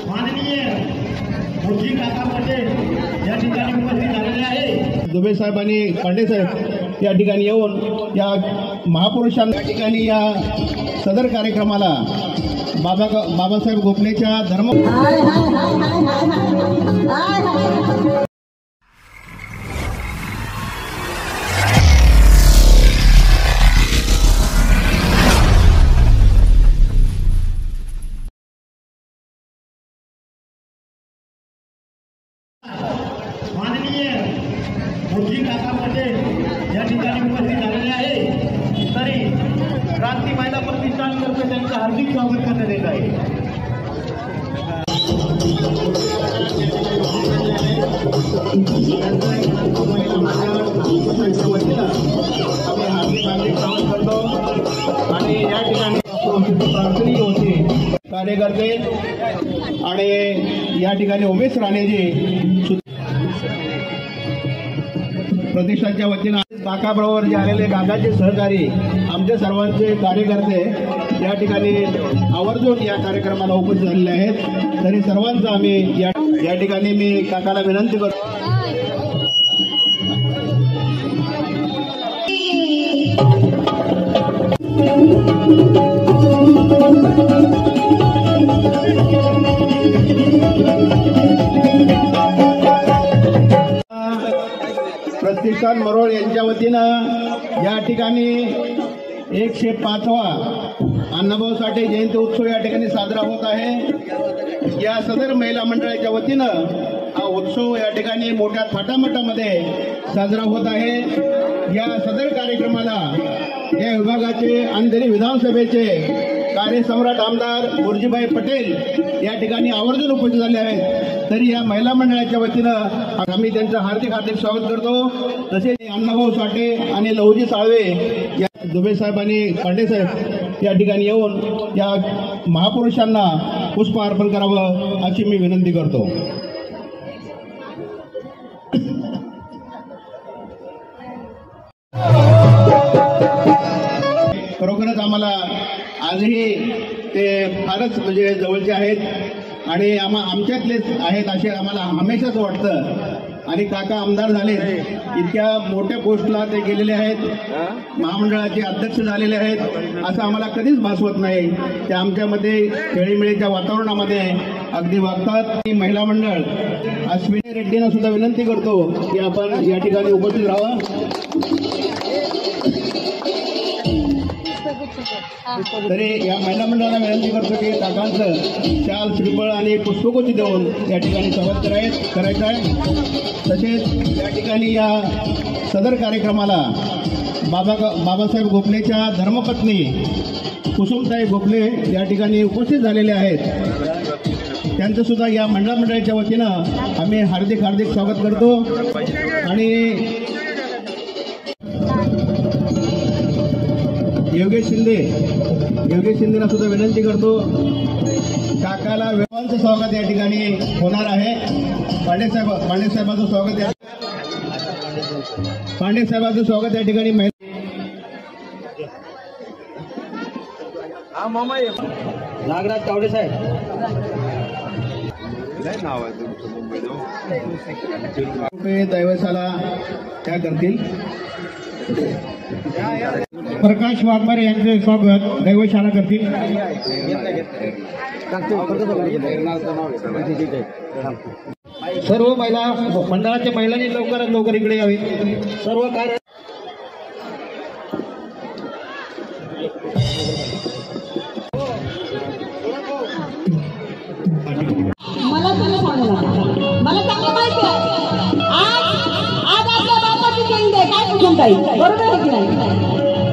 माननीय मुरजी काका पटेल या ठिकाणी उपस्थित झालेले आहे। दुबे साहेब आणि पांडे साहेब या ठिकाणी येऊन या महापुरुषांच्या ठिकाणी या सदर कार्यक्रमाला बाबासाहेब गोखलेच्या धर्म माननीय मुरजी काका पटेल या ठिकाणी उपस्थित झालेले आहे। तरी क्रांती महिला प्रतिष्ठानतर्फे त्यांचं हार्दिक स्वागत करण्यात येत आहे। हार्दिक स्वागत करतो आणि या ठिकाणी प्रार्थनीय होते कार्यकर्ते आणि या ठिकाणी उमेश राणेजी प्रतिष्ठानच्या वतीनं काकाबरोबर जे आलेले काकाचे सहकारी आमचे सर्वांचे कार्यकर्ते या ठिकाणी आवर्जून या कार्यक्रमाला उपस्थित झालेले आहेत। तरी सर्वांचं आम्ही या ठिकाणी मी काकाला विनंती करतो। प्रतिष्ठान मरोळ यांच्या वतीनं या ठिकाणी 105वा अण्णाभाऊ साठे जयंती उत्सव या ठिकाणी साजरा होत आहे। या सदर महिला मंडळाच्या वतीनं हा उत्सव या ठिकाणी मोठ्या थाटामाटामध्ये साजरा होत आहे। या सदर कार्यक्रमाला या विभागाचे अंधेरी विधानसभेचे कार्यसम्राट आमदार मुरजीभाई पटेल या ठिकाणी आवर्जून उपस्थित झाले आहेत। तरी या महिला मंडळाच्या वतीनं आम्ही त्यांचं हार्दिक स्वागत करतो। तसेच अण्णाभाऊ साठे आणि लहुजी साळवे या दुबे साहेब आणि पांडे साहेब या ठिकाणी येऊन या महापुरुषांना पुष्प अर्पण करावं अशी मी विनंती करतो। खरोखरच आम्हाला आजही ते फारच म्हणजे जवळचे आहेत आणि आमच्यातलेच आहेत असे आम्हाला हमेशाच वाटतं। आणि काका आमदार झाले, इतक्या मोठ्या पोस्टला ते गेलेले आहेत, महामंडळाचे अध्यक्ष झालेले आहेत असं आम्हाला कधीच भासवत नाही। ते आमच्यामध्ये खेळीमेळीच्या वातावरणामध्ये अगदी वागतात। महिला मंडळ अश्विनी रेड्डींना सुद्धा विनंती करतो की आपण या ठिकाणी उपस्थित राहावं। तरी या महिला मंडळाला विनंती करतो की काकांचं शाल श्रीफळ आणि पुष्पगुच्छ देऊन या ठिकाणी स्वागत करायचं आहे। तसेच या ठिकाणी या सदर कार्यक्रमाला बाबासाहेब गोखलेच्या धर्मपत्नी कुसुमताई गोखले या ठिकाणी उपस्थित झालेले आहेत। त्यांचं सुद्धा या मंडळाच्या वतीनं आम्ही हार्दिक स्वागत करतो। आणि योगेश शिंदेला सुद्धा विनंती करतो। काकाला वेळांचं स्वागत या ठिकाणी होणार आहे। पांडे साहेबांचं स्वागत या ठिकाणी नागराज तावडे साहेब नाव आहे मुंबईत दैवशाला क्या करतील। प्रकाश वाघमारे यांचे स्वागत दैवशाला करतील। सर्व महिला मंडळाच्या महिलांनी लवकरात लवकर इकडे यावे। सर्व कार्य मला तुम्ही सांगा, मला चांगलं माहिती आहे आज आपल्या बापाची जयंती आहे, काय कुठून काही बरोबर आहे की नाही।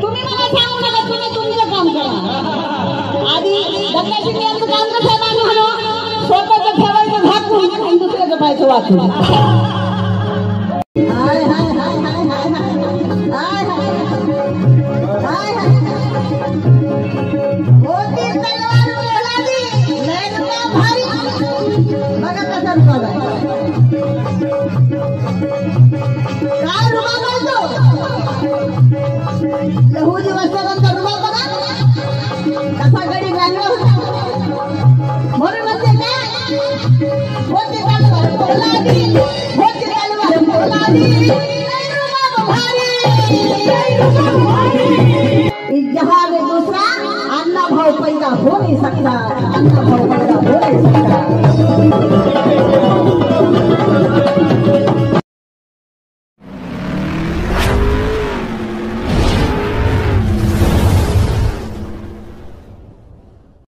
तुम्ही मला सांगू नका, तुम्ही तुमचं काम करा। आधी दत्ता शिंदे यांचं काम कसं आहे मानू, स्वतःचं ठेवायचं झाकून आणि दुसऱ्याचं पाहायचं वाचून। लहुजी वस्त्रांचा रुबाब बघा कसा गडी गाणला होता। म्हणून म्हणते काय फुलादी हो चिरालवा फुलादी इस जहां में दूसरा अन्ना भाव पैदा हो नहीं सकता, अन्ना भाव पैदा हो नहीं सकता।